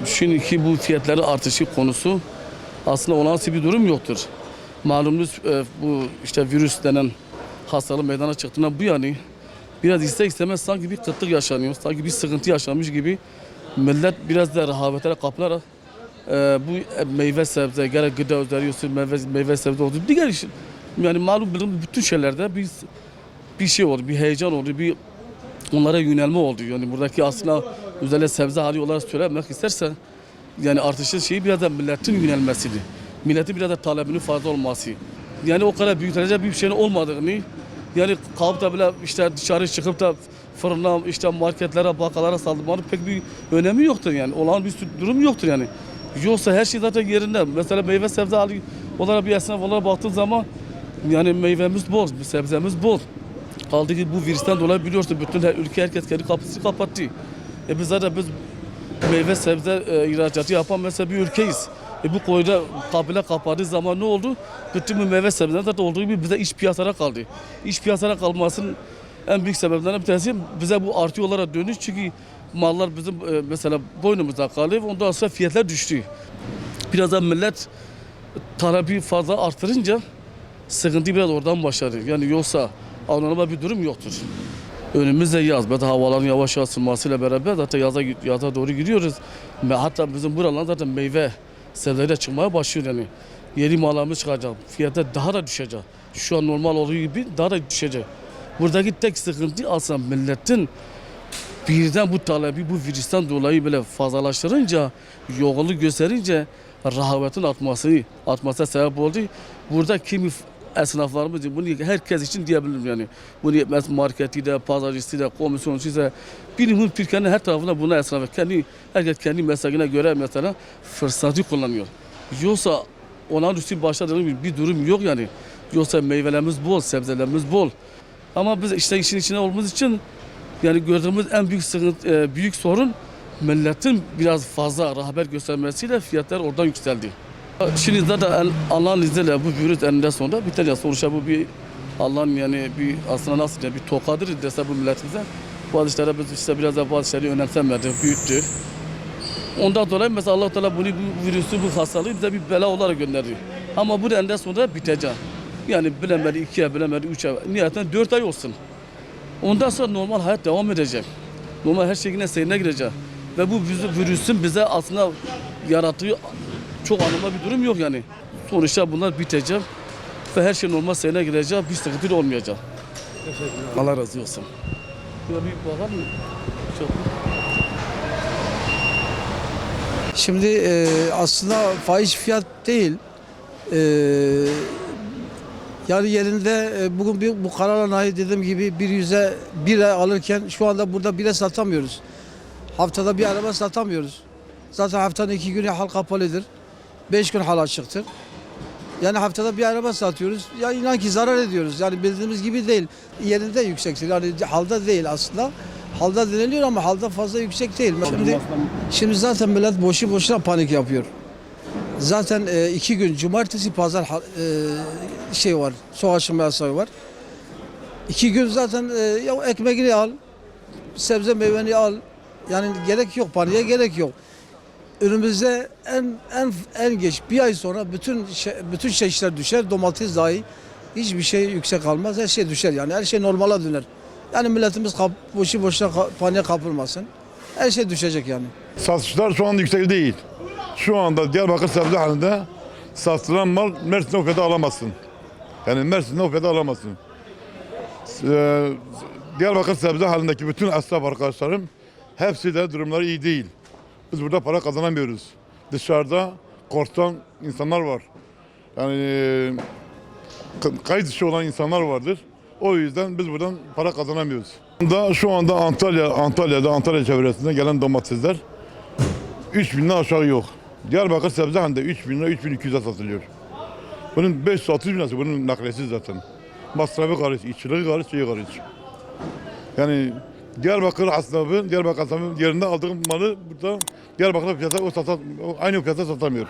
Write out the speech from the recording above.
Şimdiki bu fiyatların artışı konusu aslında olağanüstü bir durum yoktur. Malumunuz bu işte virüs denen hastalık meydana çıktığından bu yana biraz ister istemez sanki bir kıtlık yaşanıyor, sanki bir sıkıntı yaşanmış gibi millet biraz da rehavetlere kapılarak bu meyve sebze, gerek gıda özelliği olsun, meyve sebze oldu. Diğer iş, yani malum bütün şeylerde bir şey oldu, bir heyecan oldu, bir onlara yönelme oldu. Yani buradaki aslında özellikle sebze hali olarak söylemek istersen yani artışın şeyi biraz da milletin yönelmesiydi. Milletin biraz da talebinin fazla olması. Yani o kadar büyütecek bir şeyin olmadığını, yani kalkıp da bile işte dışarı çıkıp da fırına, işte marketlere, bakkalara saldırmanın pek bir önemi yoktur yani. Olan bir durum yoktur yani. Yoksa her şey zaten yerinde. Mesela meyve sebze hali olarak bir esnaf olarak baktığı zaman yani meyvemiz bol, sebzemiz bol. Kaldı ki bu virüsten dolayı biliyorsun bütün ülke herkes kendi kapısını kapattı. Biz zaten meyve sebze ihracatı yapan mesela bir ülkeyiz. Bu koyda kabile kapadığı zaman ne oldu? Bütün bu meyve sebzeler zaten olduğu gibi bize iç piyasaya kaldı. İç piyasaya kalmasının en büyük sebeplerinden bir tanesi bize bu artı olarak dönüş. Çünkü mallar bizim mesela boynumuzda kalıyor ve ondan sonra fiyatlar düştü. Biraz da millet talebi fazla artırınca sıkıntı biraz oradan başladı. Yani yoksa anlamda bir durum yoktur. Önümüzde yaz. Zaten havaların yavaş yavaş ısınmasıyla beraber zaten yaza doğru gidiyoruz. Ve hatta bizim buralar zaten meyve sebzeyle çıkmaya başlıyor yani. Yeni mallarımız çıkacak. Fiyatı daha da düşecek. Şu an normal olduğu gibi daha da düşecek. Buradaki tek sıkıntı aslında milletin birden bu talebi bu virüsten dolayı böyle fazlalaştırınca, yoğunluk gösterince rehavetin artmasına sebep oldu. Burada kimi esnaflarımız bunu herkes için diyebilirim yani. Bunu marketi de, pazarcısı da, komisyoncusu da, bilimin Türkiye'nin her tarafında buna esnaf. Herkes kendi mesleğine göre mesela fırsatı kullanıyor. Yoksa olan üstü başladığımız bir durum yok yani. Yoksa meyvelerimiz bol, sebzelerimiz bol. Ama biz işte işin içine olduğumuz için yani gördüğümüz en büyük sıkıntı, büyük sorun milletin biraz fazla rağbet göstermesiyle fiyatlar oradan yükseldi. Şimdi zaten Allah'ın izniyle bu virüs eninde sonunda bitecek. Sonuçta bu bir Allah'ın yani bir aslında nasıl bir tokadır dese bu milletimize. Bazı işlere biz işte biraz da bazı şeyleri önemsemedi, büyüttü. Ondan dolayı mesela Allah Teala bunu bu virüsü, bu hastalığı bize bir bela olarak gönderdi. Ama bu eninde sonunda bitecek. Yani bilemedi 2 ay, bilemedi 3 ay, nihayetinde 4 ay olsun. Ondan sonra normal hayat devam edecek. Normal her şey yine seyrine girecek. Ve bu virüsün bize aslında yarattığı çok anlamlı bir durum yok yani. Sonuçta bunlar bitecek ve her şey normal seyrine girecek, bir sıkıntı da olmayacak. Allah razı olsun. Şöyle bir bakar mı? Çok. Şimdi aslında fahiş fiyat değil. Yani yerinde bugün bu kararla nahi dediğim gibi bir yüze bire alırken şu anda burada bire satamıyoruz. Haftada bir araba satamıyoruz. Zaten haftanın 2 günü hal kapalıdır. 5 gün hal açıktır. Yani haftada bir araba satıyoruz. Ya inan ki zarar ediyoruz. Yani bildiğimiz gibi değil. Yerinde yüksektir. Yani halda değil aslında. Halda deniliyor ama halda fazla yüksek değil. Şimdi zaten millet boşu boşuna panik yapıyor. Zaten 2 gün cumartesi pazar şey var. Sokağa çıkma yasağı var. 2 gün zaten ya ekmeğini al, sebze meyveni al. Yani gerek yok, paniğe gerek yok. Önümüzde en geç bir ay sonra bütün şeyler düşer, domates dahi hiçbir şey yüksek kalmaz, her şey düşer yani her şey normala döner. Yani milletimiz boşu boşuna paniğe kapılmasın, her şey düşecek yani. Satışlar şu anda yüksek değil. Şu anda Diyarbakır sebze halinde satılan mal Mersin'de o fiyata alamazsın. Yani Mersin'de o fiyata alamazsın. Diyarbakır sebze halindeki bütün esnaf arkadaşlarım hepsi de durumları iyi değil. Biz burada para kazanamıyoruz. Dışarıda korsan insanlar var. Yani kayıt dışı olan insanlar vardır. O yüzden biz buradan para kazanamıyoruz. Şu anda Antalya çevresinde gelen domatesler 3.000'den aşağı yok. Diyarbakır sebze halinde 3.000 lira 3.200'e satılıyor. Bunun 500-600 bin lirası bunun nakliyesi zaten. Masrafı karış, işçiliği karış, şeyi karış. Yani Diyarbakır esnafı yerinde aldığım malı burada Diyarbakır'da aynı fiyata satamıyor.